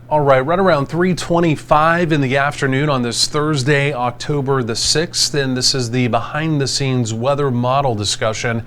All right, right around 3:25 in the afternoon on this Thursday, October the 6th, and this is the behind-the-scenes weather model discussion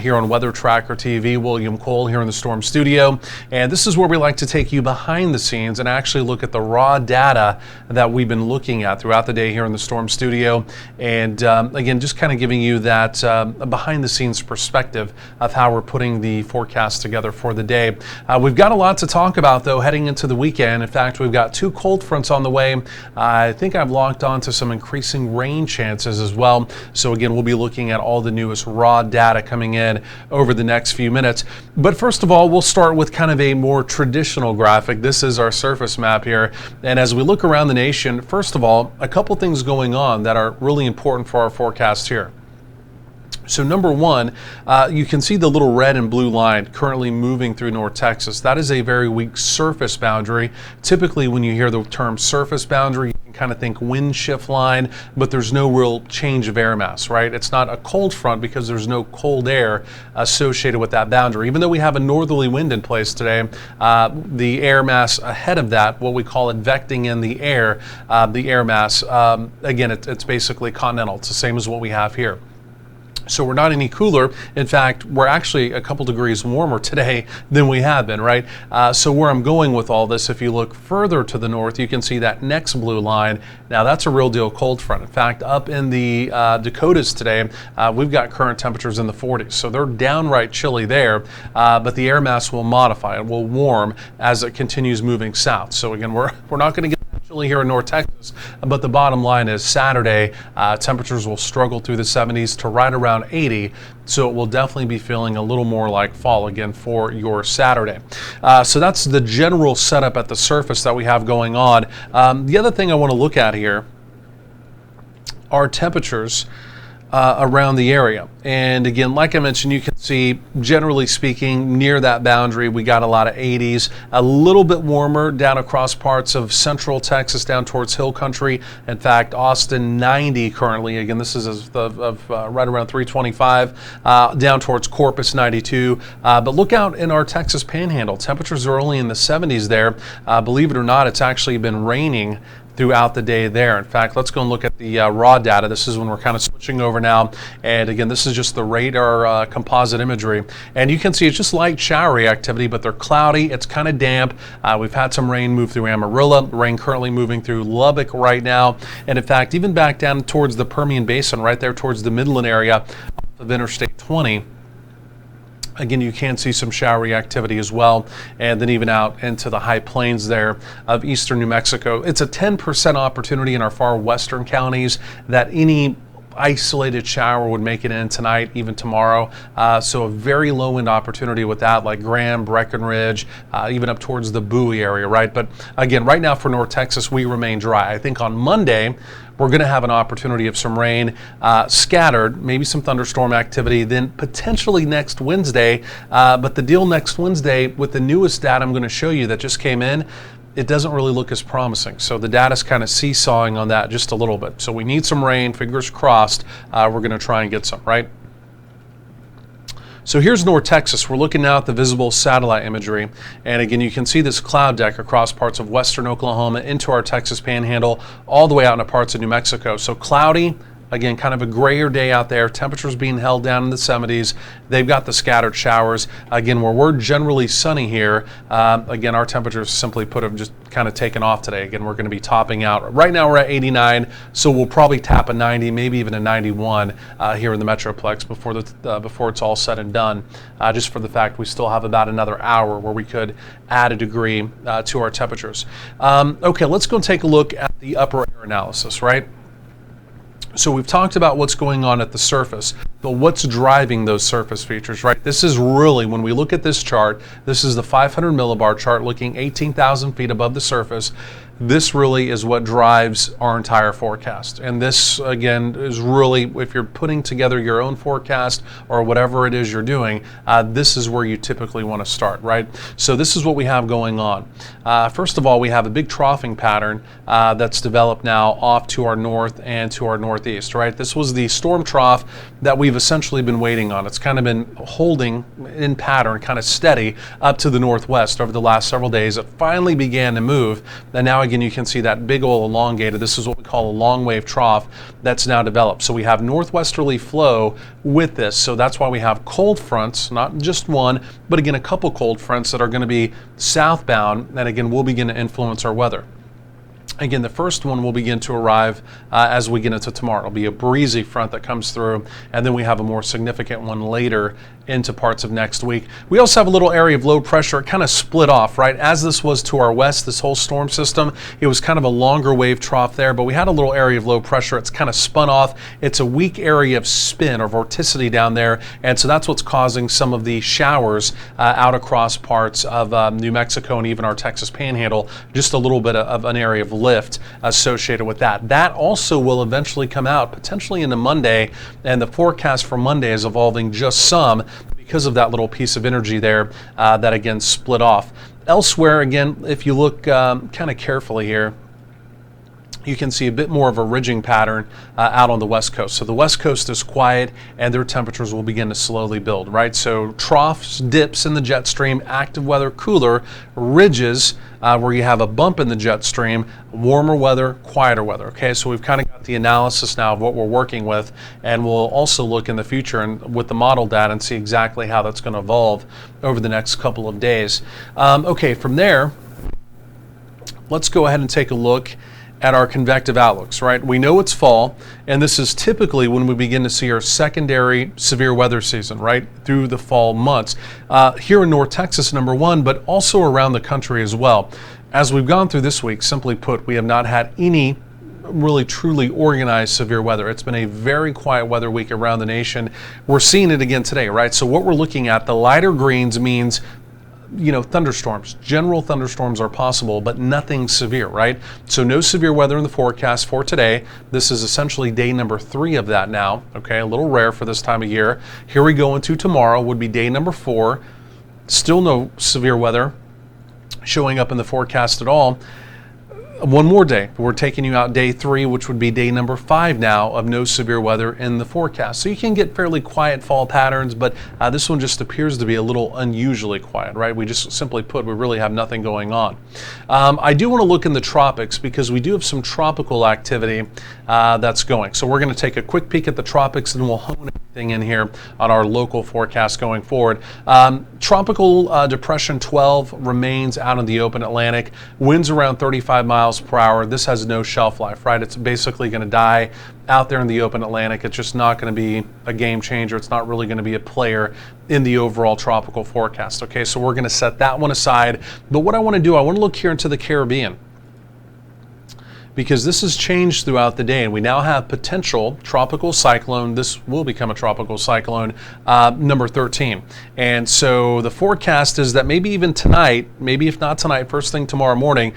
here on Weather Tracker TV. William Cole here in the Storm Studio, and this is where we like to take you behind the scenes and actually look at the raw data that we've been looking at throughout the day here in the Storm Studio, and again, just kind of giving you that behind-the-scenes perspective of how we're putting the forecast together for the day. We've got a lot to talk about, though, heading into the weekend. In fact, we've got two cold fronts on the way. I think I've locked on to some increasing rain chances as well. So again, we'll be looking at all the newest raw data coming in over the next few minutes. But first of all, we'll start with kind of a more traditional graphic. This is our surface map here. And as we look around the nation, first of all, a couple things going on that are really important for our forecast here. So number one, you can see the little red and blue line currently moving through North Texas. That is a very weak surface boundary. Typically, when you hear the term surface boundary, you can kind of think wind shift line, but there's no real change of air mass, right? It's not a cold front because there's no cold air associated with that boundary. Even though we have a northerly wind in place today, the air mass ahead of that, what we call advecting in the air mass, again, it's basically continental. It's the same as what we have here. So we're not any cooler. In fact, we're actually a couple degrees warmer today than we have been, right? So where I'm going with all this, if you look further to the north, you can see that next blue line. Now that's a real deal cold front. In fact, up in the Dakotas today, we've got current temperatures in the 40s. So they're downright chilly there, but the air mass will modify. It will warm as it continues moving south. So again, we're not going to get chilly here in North Texas, but the bottom line is Saturday, temperatures will struggle through the 70s to right around 80, so it will definitely be feeling a little more like fall again for your Saturday. So that's the general setup at the surface that we have going on. The other thing I want to look at here are temperatures around the area. And again, like I mentioned, you can see, generally speaking, near that boundary, we got a lot of 80s, a little bit warmer down across parts of central Texas, down towards Hill Country. In fact, Austin 90 currently. Again, this is right around 325, down towards Corpus 92. But look out in our Texas Panhandle. Temperatures are only in the 70s there. Believe it or not, it's actually been raining throughout the day there. In fact, let's go and look at the raw data. This is when we're kind of switching over now. And again, this is just the radar composite imagery. And you can see it's just light showery activity, but they're cloudy. It's kind of damp. We've had some rain move through Amarillo, rain currently moving through Lubbock right now. And in fact, even back down towards the Permian Basin, right there towards the Midland area of Interstate 20, again, you can see some showery activity as well, and then even out into the high plains there of eastern New Mexico. It's a 10% opportunity in our far western counties that any isolated shower would make it in tonight, even tomorrow. So a very low wind opportunity with that, like Graham, Breckenridge, even up towards the Bowie area, right? But again, right now for North Texas, we remain dry. I think on Monday, we're going to have an opportunity of some rain scattered, maybe some thunderstorm activity, then potentially next Wednesday. But the deal next Wednesday with the newest data I'm going to show you that just came in, it doesn't really look as promising. So the data's kind of seesawing on that just a little bit. So we need some rain, fingers crossed. We're going to try and get some, right? So here's North Texas. We're looking now at the visible satellite imagery. And again, you can see this cloud deck across parts of western Oklahoma into our Texas Panhandle, all the way out into parts of New Mexico. So cloudy. Again, kind of a grayer day out there. Temperatures being held down in the 70s. They've got the scattered showers. Again, where we're generally sunny here, again, our temperatures simply put have just kind of taken off today. Again, we're going to be topping out. Right now we're at 89, so we'll probably tap a 90, maybe even a 91 here in the Metroplex before it's all said and done, just for the fact we still have about another hour where we could add a degree to our temperatures. Okay, let's go and take a look at the upper air analysis, right? So we've talked about what's going on at the surface, but what's driving those surface features, right? This is really, when we look at this chart, this is the 500 millibar chart looking 18,000 feet above the surface. this really is what drives our entire forecast. And this, again, is really, if you're putting together your own forecast or whatever it is you're doing, this is where you typically want to start, right? So this is what we have going on. First of all, we have a big troughing pattern that's developed now off to our north and to our northeast, right? This was the storm trough that we've essentially been waiting on. It's kind of been holding in pattern, kind of steady up to the northwest over the last several days. It finally began to move, and now again you can see that big old elongated, this is what we call a long wave trough that's now developed. So we have northwesterly flow with this, so that's why we have cold fronts, not just one, but again a couple cold fronts that are going to be southbound, and again will begin to influence our weather. Again, the first one will begin to arrive as we get into tomorrow. It'll be a breezy front that comes through, and then we have a more significant one later into parts of next week. We also have a little area of low pressure. It kind of split off, right? As this was to our west, this whole storm system, it was kind of a longer wave trough there, but we had a little area of low pressure. It's kind of spun off. It's a weak area of spin or vorticity down there, and so that's what's causing some of the showers out across parts of New Mexico and even our Texas Panhandle. Just a little bit of an area of lift associated with that. That also will eventually come out potentially into Monday, and the forecast for Monday is evolving just some because of that little piece of energy there that again split off. Elsewhere, again, if you look kind of carefully here, you can see a bit more of a ridging pattern out on the west coast. So the west coast is quiet and their temperatures will begin to slowly build, right? So troughs, dips in the jet stream, active weather, cooler, ridges where you have a bump in the jet stream, warmer weather, quieter weather, okay? So we've kind of got the analysis now of what we're working with, and we'll also look in the future and with the model data and see exactly how that's going to evolve over the next couple of days. Okay, from there, let's go ahead and take a look at our convective outlooks, right? We know it's fall, and this is typically when we begin to see our secondary severe weather season, right, through the fall months. Here in North Texas, number one, but also around the country as well. As we've gone through this week, simply put, we have not had any really truly organized severe weather. It's been a very quiet weather week around the nation. We're seeing it again today, right? So what we're looking at, the lighter greens means thunderstorms. General thunderstorms are possible, but nothing severe, right? So no severe weather in the forecast for today. This is essentially day number 3 of that now, okay? A little rare for this time of year. Here we go into tomorrow, would be day number 4. Still no severe weather showing up in the forecast at all. One more day. We're taking you out day 3, which would be day number 5 now of no severe weather in the forecast. So you can get fairly quiet fall patterns, but this one just appears to be a little unusually quiet, right? We just simply put, we really have nothing going on. I do want to look in the tropics because we do have some tropical activity that's going. So we're going to take a quick peek at the tropics and we'll hone everything in here on our local forecast going forward. Tropical depression 12 remains out in the open Atlantic. Winds around 35 miles per hour. This has no shelf life, right? It's basically going to die out there in the open Atlantic. It's just not going to be a game changer. It's not really going to be a player in the overall tropical forecast. Okay, so we're going to set that one aside. But what I want to do, I want to look here into the Caribbean, because this has changed throughout the day, and we now have potential tropical cyclone. This will become a tropical cyclone, number 13. And so the forecast is that maybe even tonight, maybe if not tonight, first thing tomorrow morning,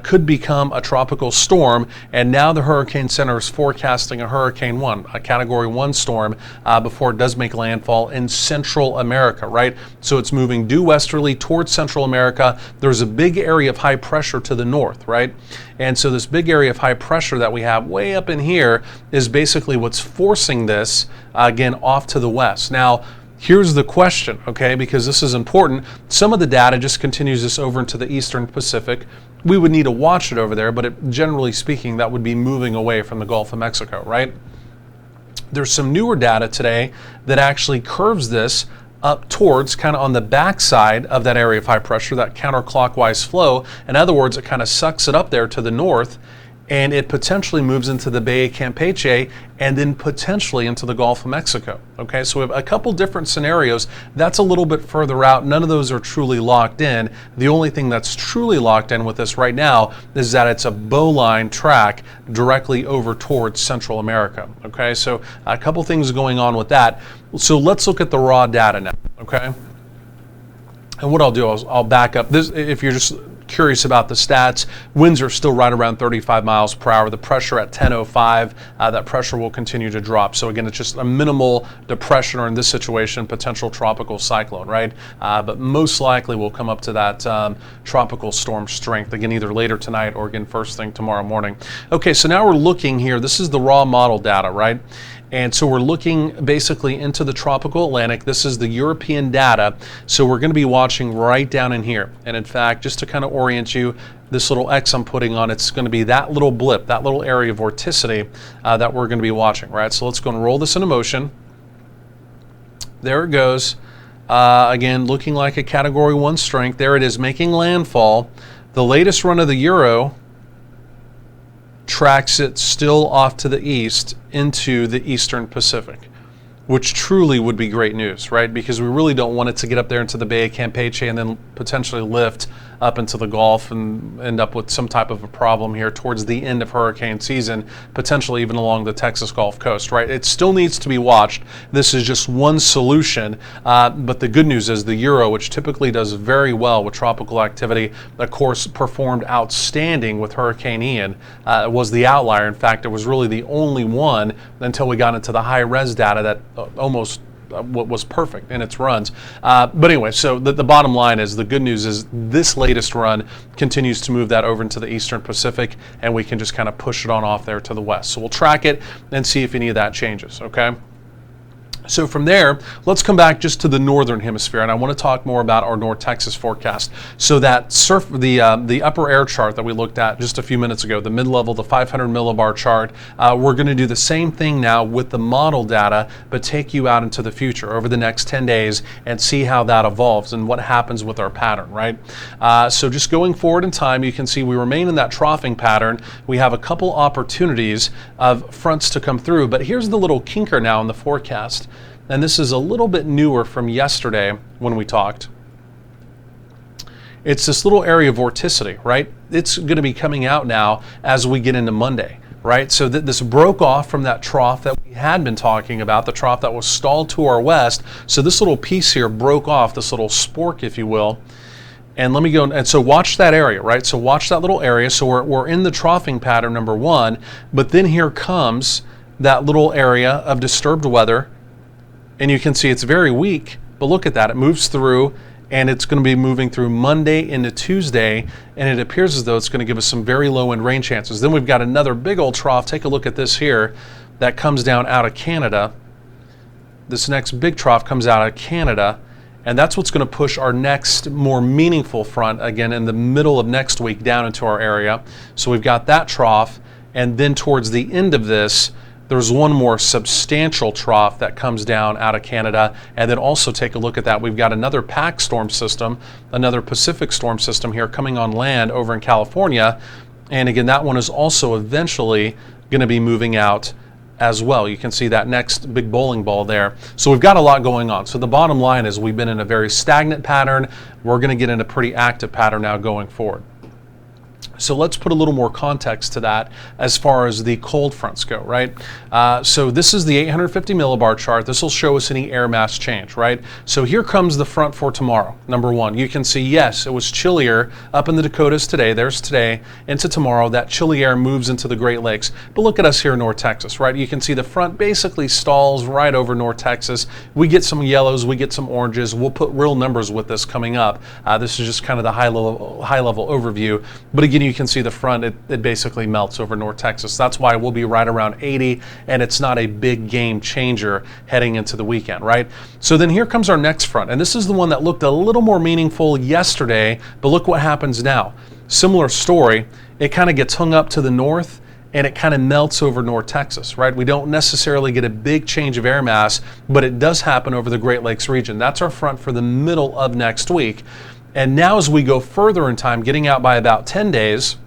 could become a tropical storm. And now the Hurricane Center is forecasting a Hurricane 1, a Category 1 storm, before it does make landfall in Central America, right? So it's moving due westerly towards Central America. There's a big area of high pressure to the north, right? And so this big area of high pressure that we have way up in here is basically what's forcing this, again, off to the west. Now, here's the question, okay, because this is important. Some of the data just continues this over into the eastern Pacific. We would need to watch it over there, but generally speaking, that would be moving away from the Gulf of Mexico, right? There's some newer data today that actually curves this up towards kind of on the backside of that area of high pressure, that counterclockwise flow. In other words, it kind of sucks it up there to the north, and it potentially moves into the Bay of Campeche and then potentially into the Gulf of Mexico. Okay, so we have a couple different scenarios. That's a little bit further out. None of those are truly locked in. The only thing that's truly locked in with this right now is that it's a bowline track directly over towards Central America. Okay, so a couple things going on with that. So let's look at the raw data now, okay? And what I'll do, I'll back up this. If you're just curious about the stats, winds are still right around 35 miles per hour. The pressure at 10:05, that pressure will continue to drop. So again, it's just a minimal depression, or in this situation, potential tropical cyclone, right? But most likely we'll come up to that tropical storm strength, again, either later tonight or again, first thing tomorrow morning. Okay, so now we're looking here. This is the raw model data, right? And so we're looking basically into the tropical Atlantic. This is the European data. So we're going to be watching right down in here. And in fact, just to kind of orient you, this little X I'm putting on, it's going to be that little blip, that little area of vorticity that we're going to be watching, right? So let's go and roll this into motion. There it goes. Again, looking like a Category 1 strength. There it is, making landfall. The latest run of the Euro tracks it still off to the east into the Eastern Pacific, which truly would be great news, right? Because we really don't want it to get up there into the Bay of Campeche and then potentially lift up into the Gulf and end up with some type of a problem here towards the end of hurricane season, potentially even along the Texas Gulf Coast, right? It still needs to be watched. This is just one solution, but the good news is the Euro, which typically does very well with tropical activity, of course, performed outstanding with Hurricane Ian, was the outlier. In fact, it was really the only one until we got into the high-res data that almost was perfect in its runs. But anyway, so the bottom line is, the good news is this latest run continues to move that over into the Eastern Pacific, and we can just kind of push it on off there to the west. So we'll track it and see if any of that changes, okay? So from there, let's come back just to the northern hemisphere, and I want to talk more about our North Texas forecast. So that the upper air chart that we looked at just a few minutes ago, the mid-level, the 500 millibar chart, we're going to do the same thing now with the model data, but take you out into the future over the next 10 days and see how that evolves and what happens with our pattern, right? So just going forward in time, you can see we remain in that troughing pattern. We have a couple opportunities of fronts to come through, but here's the little kinker now in the forecast. And this is a little bit newer from yesterday when we talked. It's this little area of vorticity, right? It's going to be coming out now as we get into Monday, right? So this broke off from that trough that we had been talking about, the trough that was stalled to our west. So this little piece here broke off, this little spork, if you will. And let me go, and so watch that area, right? So watch that little area. So we're in the troughing pattern, number one, but then here comes that little area of disturbed weather. And you can see it's very weak, but look at that. It moves through, and it's going to be moving through Monday into Tuesday, and it appears as though it's going to give us some very low wind rain chances. Then we've got another big old trough. Take a look at this here that comes down out of Canada. This next big trough comes out of Canada, and that's what's going to push our next more meaningful front, again, in the middle of next week down into our area. So we've got that trough, and then towards the end of this, there's one more substantial trough that comes down out of Canada. And then also take a look at that. We've got another pack storm system, another Pacific storm system here coming on land over in California. And again, that one is also eventually going to be moving out as well. You can see that next big bowling ball there. So we've got a lot going on. So the bottom line is we've been in a very stagnant pattern. We're going to get in a pretty active pattern now going forward. So let's put a little more context to that as far as the cold fronts go, right? So this is the 850 millibar chart. This will show us any air mass change, right? So here comes the front for tomorrow. Number one, you can see, yes, it was chillier up in the Dakotas today. There's today into tomorrow. That chilly air moves into the Great Lakes. But look at us here in North Texas, right? You can see the front basically stalls right over North Texas. We get some yellows, we get some oranges. We'll put real numbers with this coming up. This is just kind of the high level overview. But again, you can see the front, it basically melts over North Texas. That's why we'll be right around 80, and it's not a big game changer heading into the weekend, right? So then here comes our next front, and this is the one that looked a little more meaningful yesterday, but look what happens now. Similar story, it kind of gets hung up to the north, and it kind of melts over North Texas, right? We don't necessarily get a big change of air mass, but it does happen over the Great Lakes region. That's our front for the middle of next week. And now as we go further in time, getting out by about 10 days,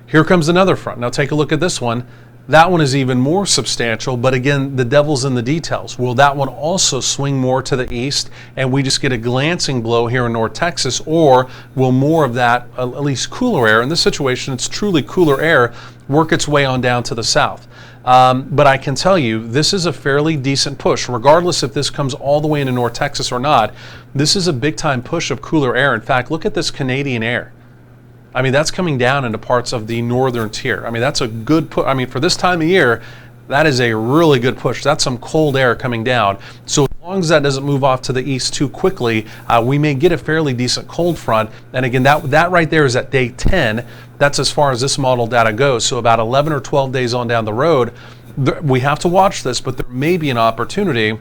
here comes another front. Now take a look at this one. That one is even more substantial, but again, the devil's in the details. Will that one also swing more to the east and we just get a glancing blow here in North Texas, or will more of that, at least cooler air, in this situation it's truly cooler air, work its way on down to the south? But I can tell you, this is a fairly decent push, regardless if this comes all the way into North Texas or not. This is a big time push of cooler air. In fact, look at this Canadian air. I mean, that's coming down into parts of the northern tier. I mean, that's a good push. I mean, for this time of year, that is a really good push. That's some cold air coming down. So as long as that doesn't move off to the east too quickly, we may get a fairly decent cold front. And again, that right there is at day 10. That's as far as this model data goes. So about 11 or 12 days on down the road, we have to watch this, but there may be an opportunity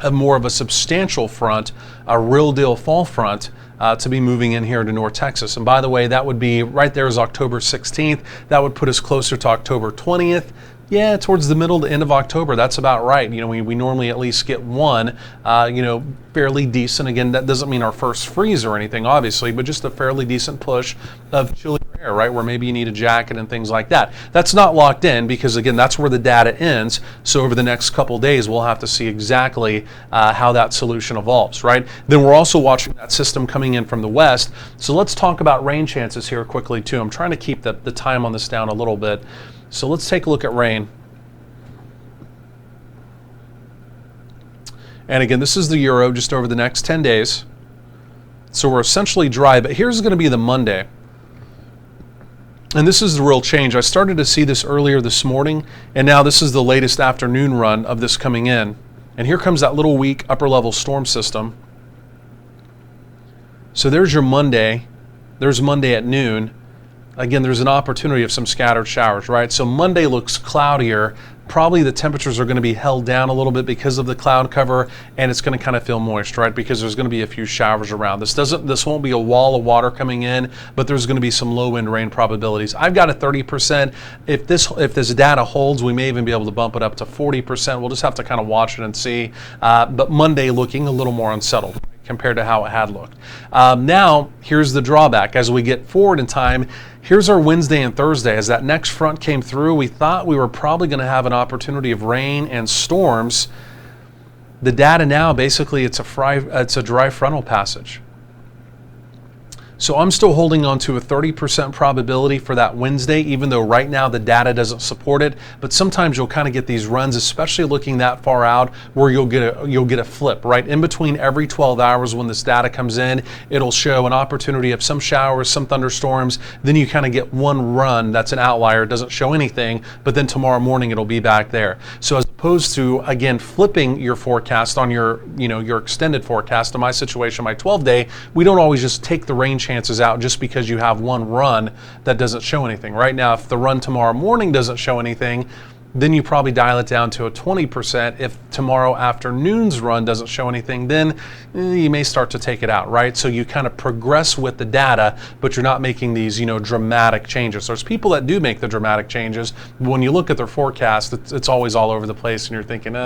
of more of a substantial front, a real deal fall front, to be moving in here to North Texas. And by the way, that would be right there is October 16th. That would put us closer to October 20th. Yeah, towards the middle to end of October, that's about right. You know, we normally at least get one, fairly decent. Again, that doesn't mean our first freeze or anything, obviously, but just a fairly decent push of chilly air, right, where maybe you need a jacket and things like that. That's not locked in because, again, that's where the data ends. So over the next couple days, we'll have to see exactly how that solution evolves, right? Then we're also watching that system coming in from the west. So let's talk about rain chances here quickly, too. I'm trying to keep the time on this down a little bit. So let's take a look at rain. And again, this is the Euro just over the next 10 days. So we're essentially dry, but here's going to be the Monday. And this is the real change. I started to see this earlier this morning, and now this is the latest afternoon run of this coming in. And here comes that little weak upper level storm system. So there's your Monday. There's Monday at noon. Again, there's an opportunity of some scattered showers, right? So Monday looks cloudier. Probably the temperatures are going to be held down a little bit because of the cloud cover, and it's going to kind of feel moist, right? Because there's going to be a few showers around. This won't be a wall of water coming in, but there's going to be some low wind rain probabilities. I've got a 30%. If this data holds, we may even be able to bump it up to 40%. We'll just have to kind of watch it and see. But Monday looking a little more unsettled compared to how it had looked. Now, here's the drawback. As we get forward in time, here's our Wednesday and Thursday. As that next front came through, we thought we were probably going to have an opportunity of rain and storms. The data now, basically, it's a dry frontal passage. So I'm still holding on to a 30% probability for that Wednesday, even though right now the data doesn't support it. But sometimes you'll kind of get these runs, especially looking that far out, where you'll get a flip, right? In between every 12 hours when this data comes in, it'll show an opportunity of some showers, some thunderstorms. Then you kind of get one run that's an outlier, it doesn't show anything, but then tomorrow morning it'll be back there. So as opposed to, again, flipping your forecast on your extended forecast, in my situation, my 12-day, we don't always just take the rain chances out just because you have one run that doesn't show anything. Right now, if the run tomorrow morning doesn't show anything, then you probably dial it down to a 20%. If tomorrow afternoon's run doesn't show anything, then you may start to take it out, right? So you kind of progress with the data, but you're not making these, dramatic changes. There's people that do make the dramatic changes. When you look at their forecast, it's always all over the place, and you're thinking,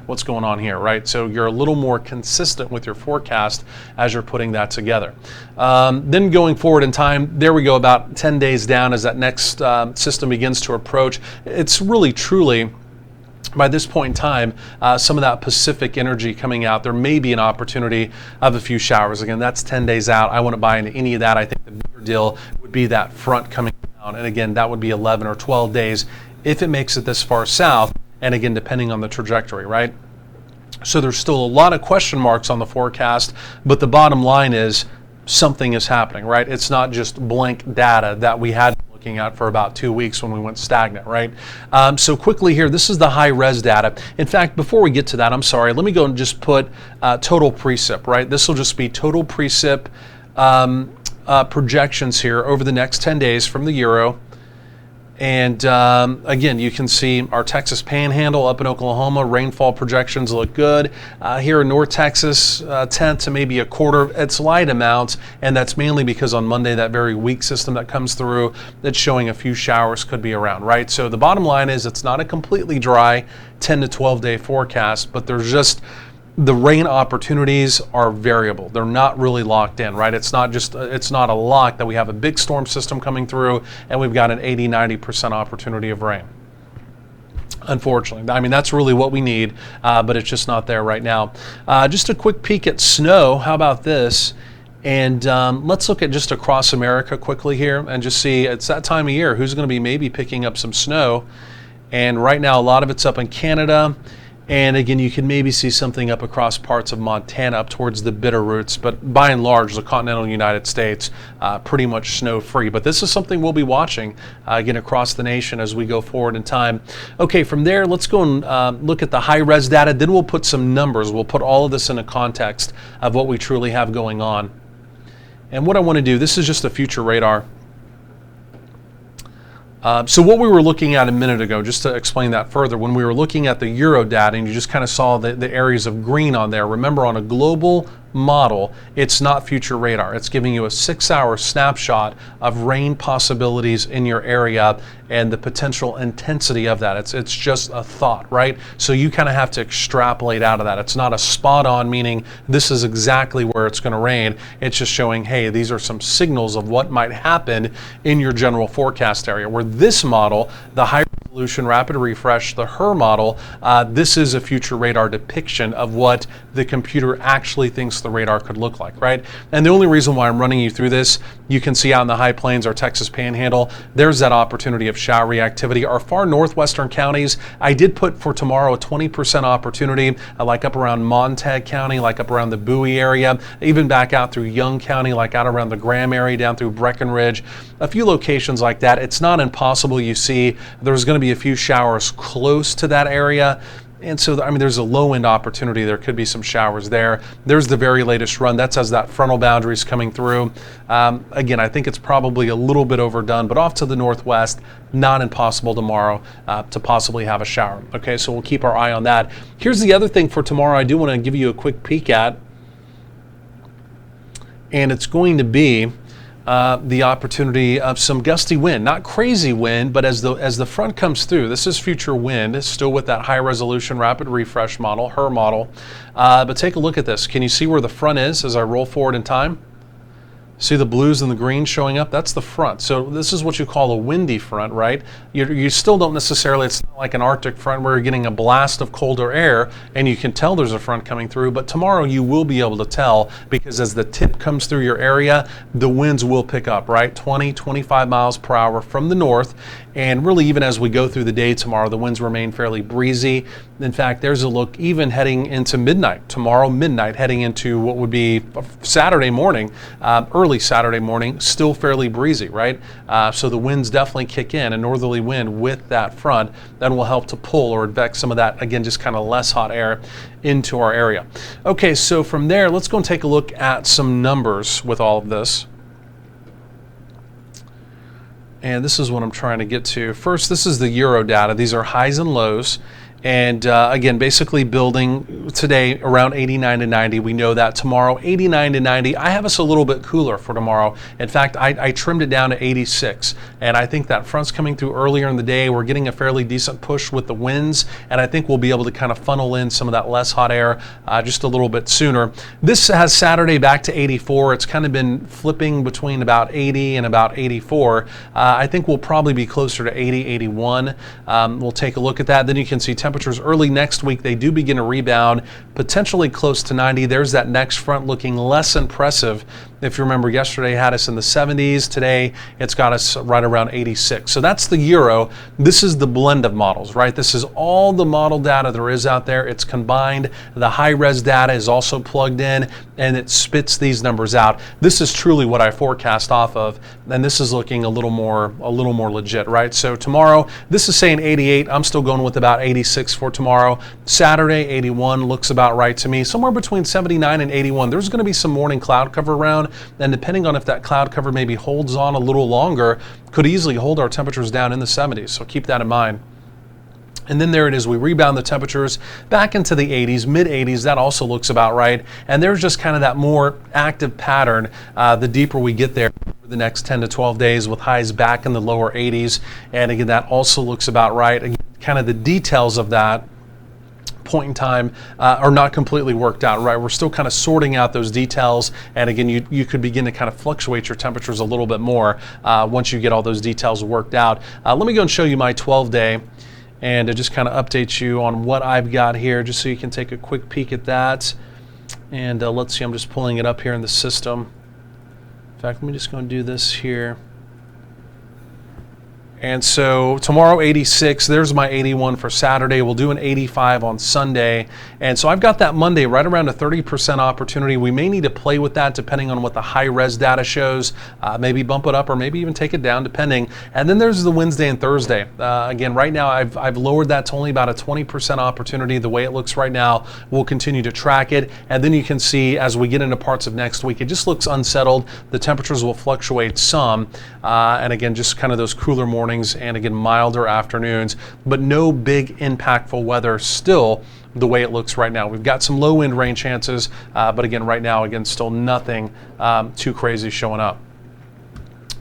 what's going on here, right? So you're a little more consistent with your forecast as you're putting that together. Then going forward in time, there we go, about 10 days down as that next system begins to approach. It's really truly, by this point in time, some of that Pacific energy coming out, there may be an opportunity of a few showers. Again, that's 10 days out. I wouldn't buy into any of that. I think the bigger deal would be that front coming down. And again, that would be 11 or 12 days if it makes it this far south. And again, depending on the trajectory, right? So there's still a lot of question marks on the forecast, but the bottom line is something is happening, right? It's not just blank data that we had looking at for about 2 weeks when we went stagnant, right? So quickly here, this is the high res data. In fact, before we get to that, I'm sorry, let me go and just put total precip, right? This will just be total precip projections here over the next 10 days from the Euro. And again, you can see our Texas Panhandle up in Oklahoma, rainfall projections look good. Here in North Texas, 10th to maybe a quarter, it's light amounts, and that's mainly because on Monday, that very weak system that comes through, that's showing a few showers could be around, right? So the bottom line is it's not a completely dry 10 to 12 day forecast, but there's just, the rain opportunities are variable. They're not really locked in, right? It's not a lock that we have a big storm system coming through and we've got an 80-90% opportunity of rain. Unfortunately, I mean, that's really what we need, but it's just not there right now. Just a quick peek at snow. How about this? And let's look at just across America quickly here and just see, it's that time of year, who's going to be maybe picking up some snow. And right now, a lot of it's up in Canada. And again, you can maybe see something up across parts of Montana up towards the Bitterroots, but by and large, the continental United States, pretty much snow-free. But this is something we'll be watching again across the nation as we go forward in time. Okay, from there, let's go and look at the high-res data. Then we'll put some numbers. We'll put all of this in a context of what we truly have going on. And what I want to do, this is just a future radar. So what we were looking at a minute ago, just to explain that further, when we were looking at the Euro data and you just kind of saw the areas of green on there, remember on a global model, it's not future radar. It's giving you a 6-hour snapshot of rain possibilities in your area and the potential intensity of that. It's just a thought, right? So you kind of have to extrapolate out of that. It's not a spot on, meaning this is exactly where it's going to rain. It's just showing, hey, these are some signals of what might happen in your general forecast area. Where this model, the high resolution rapid refresh, the HER model, this is a future radar depiction of what the computer actually thinks the radar could look like, right? And the only reason why I'm running you through this, you can see out in the high plains, our Texas Panhandle, there's that opportunity of showery activity. Our far northwestern counties, I did put for tomorrow a 20% opportunity, like up around Montague County, like up around the Bowie area, even back out through Young County, like out around the Graham area, down through Breckenridge, a few locations like that. It's not impossible. You see, there's going to be a few showers close to that area. And so, I mean, there's a low-end opportunity. There could be some showers there. There's the very latest run. That's as that frontal boundary is coming through. Again, I think it's probably a little bit overdone, but off to the northwest, not impossible tomorrow to possibly have a shower. Okay, so we'll keep our eye on that. Here's the other thing for tomorrow I do want to give you a quick peek at, and it's going to be the opportunity of some gusty wind, not crazy wind, but as the front comes through, this is future wind. It's still with that high resolution rapid refresh model, HER model. But take a look at this. Can you see where the front is as I roll forward in time? See the blues and the greens showing up? That's the front. So this is what you call a windy front, right? You still don't necessarily, it's not like an Arctic front where you're getting a blast of colder air and you can tell there's a front coming through, but tomorrow you will be able to tell because as the tip comes through your area, the winds will pick up, right? 20, 25 miles per hour from the north. And really, even as we go through the day tomorrow, the winds remain fairly breezy. In fact, there's a look even heading into midnight, tomorrow midnight, heading into what would be Saturday morning, early Saturday morning, still fairly breezy, right? So the winds definitely kick in, a northerly wind with that front that will help to pull or advect some of that, again, just kind of less hot air into our area. Okay, so from there, let's go and take a look at some numbers with all of this. And this is what I'm trying to get to. First, this is the Euro data. These are highs and lows. And again, basically building today around 89 to 90. We know that tomorrow, 89 to 90. I have us a little bit cooler for tomorrow. In fact, I trimmed it down to 86. And I think that front's coming through earlier in the day. We're getting a fairly decent push with the winds. And I think we'll be able to kind of funnel in some of that less hot air just a little bit sooner. This has Saturday back to 84. It's kind of been flipping between about 80 and about 84. I think we'll probably be closer to 80, 81. We'll take a look at that. Then you can see temperatures early next week, they do begin to rebound, potentially close to 90. There's that next front looking less impressive. If you remember, yesterday had us in the 70s. Today, it's got us right around 86. So that's the Euro. This is the blend of models, right? This is all the model data there is out there. It's combined. The high-res data is also plugged in, and it spits these numbers out. This is truly what I forecast off of, and this is looking a little more legit, right? So tomorrow, this is saying 88. I'm still going with about 86 for tomorrow. Saturday, 81 looks about right to me. Somewhere between 79 and 81. There's going to be some morning cloud cover around. And depending on if that cloud cover maybe holds on a little longer, could easily hold our temperatures down in the 70s. So keep that in mind. And then there it is, we rebound the temperatures back into the 80s, mid 80s, that also looks about right. And there's just kind of that more active pattern the deeper we get there for the next 10 to 12 days with highs back in the lower 80s. And again, that also looks about right. Again, kind of the details of that point in time are not completely worked out, right? We're still kind of sorting out those details, and again, you could begin to kind of fluctuate your temperatures a little bit more once you get all those details worked out. Let me go and show you my 12-day and to just kind of update you on what I've got here, just so you can take a quick peek at that. And let's see, I'm just pulling it up here in the system. In fact, let me just go and do this here. And so tomorrow 86, there's my 81 for Saturday. We'll do an 85 on Sunday. And so I've got that Monday right around a 30% opportunity. We may need to play with that depending on what the high res data shows. Maybe bump it up or maybe even take it down depending. And then there's the Wednesday and Thursday. Again, right now I've lowered that to only about a 20% opportunity. The way it looks right now, we'll continue to track it. And then you can see as we get into parts of next week, it just looks unsettled. The temperatures will fluctuate some. And again, just kind of those cooler mornings and again milder afternoons, but no big impactful weather still the way it looks right now. We've got some low wind rain chances, but again right now, again, still nothing too crazy showing up.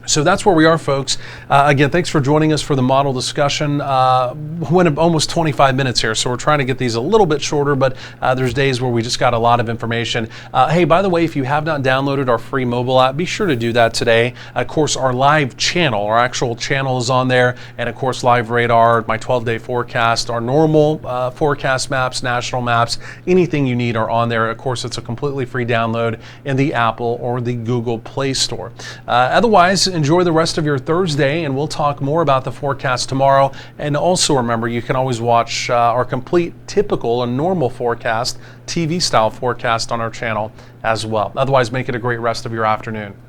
So that's where we are, folks. Again, thanks for joining us for the model discussion. Went almost 25 minutes here, so we're trying to get these a little bit shorter, but there's days where we just got a lot of information. Hey, by the way, if you have not downloaded our free mobile app, be sure to do that today. Of course, our live channel, our actual channel is on there, and of course, live radar, my 12-day forecast, our normal forecast maps, national maps, anything you need are on there. Of course, it's a completely free download in the Apple or the Google Play Store. Otherwise, enjoy the rest of your Thursday, and we'll talk more about the forecast tomorrow. And also remember, you can always watch our complete typical and normal forecast, TV style forecast on our channel as well. Otherwise, make it a great rest of your afternoon.